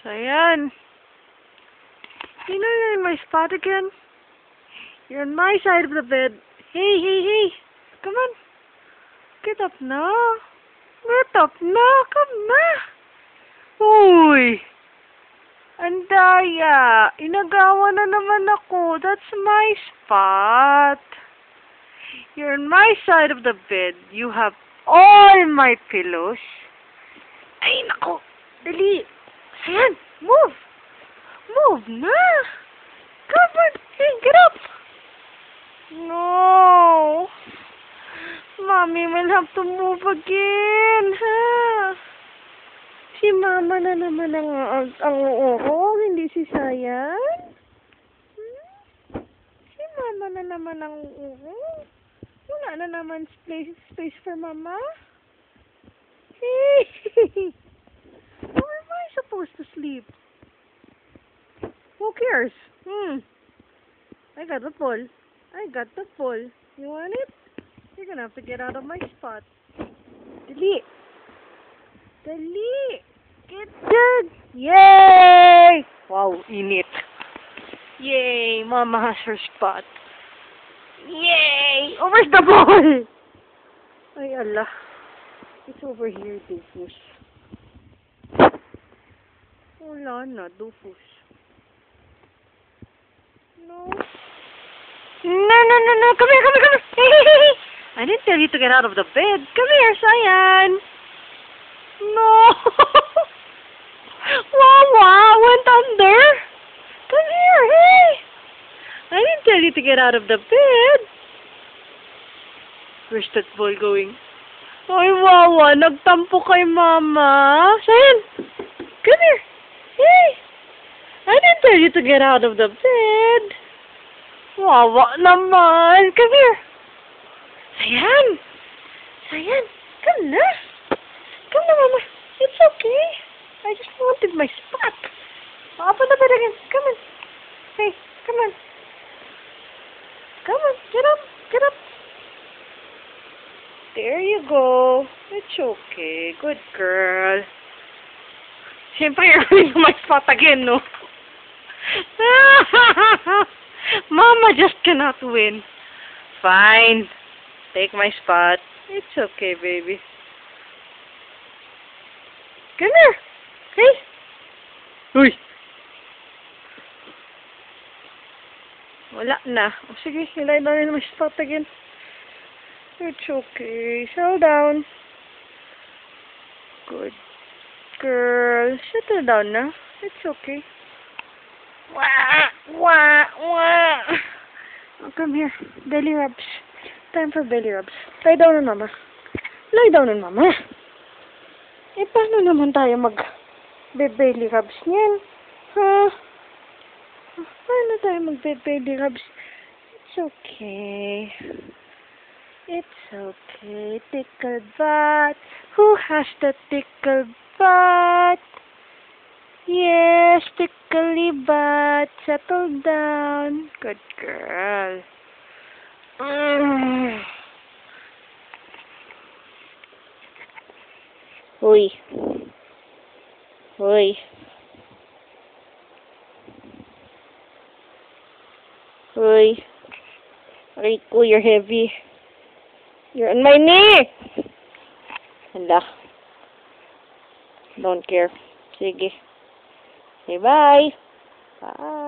So, ayan. You know you're in my spot again? You're on my side of the bed. Hey, hey, hey. Come on. Get up na. Get up na. Come na. Uy. Andaya. Inagawa na naman ako. That's my spot. You're on my side of the bed. You have all my pillows. Ay, nako. Dali. Ayan. Move. Move na. Come on. Hey, get up. No. Mommy will have to move again, ha? Si Mama na naman ang uurong, hindi si Sayan. Si Mama na naman ang uurong. Wala na naman space for Mama. Hey! Where am I supposed to sleep? Who cares? I got the pull. I got the pull. You want it? You're gonna have to get out of my spot. Dali! Dali! Get good! Yay! Wow, init. Yay! Mama has her spot. Yay! Oh, where's the ball? Ay, Allah. It's over here, Doofus. Wala na, Doofus. No. No. Come here. Hey. I didn't tell you to get out of the bed. Come here, Sayan. No. Wawa went under. Come here, hey. I didn't tell you to get out of the bed. Where's that boy going? Ay, Wawa, nagtampo kay Mama. Sayan, come here. Hey. I didn't tell you to get out of the bed. Wawa naman. Come here. Sayan, come na. Come na, Mama. It's okay. I just wanted my spot. Open the bed again. Come on. Hey, come on. Come on, get up. There you go. It's okay. Good girl. Siyempre, you're in my spot again, no? Mama just cannot win. Fine. Take my spot. It's okay, baby. Come here. Hey. Uy. Wala na. O sige, ilay na rin my spot again. It's okay. Settle down. Good girl. Settle down na. It's okay. Wah. Oh, come here. Belly rubs. Time for belly rubs. Lie down on Mama. Eh, paano naman tayo mag-belly rubs niyan? Ha? Paano tayo mag-belly rubs? It's okay. It's okay. Tickle butt. Who has the tickle butt? Yes, tickly butt. Settle down. Good girl. Uy. Rico, you're heavy. You're on my knee. Hala. Don't care. Sige. Say bye. Bye.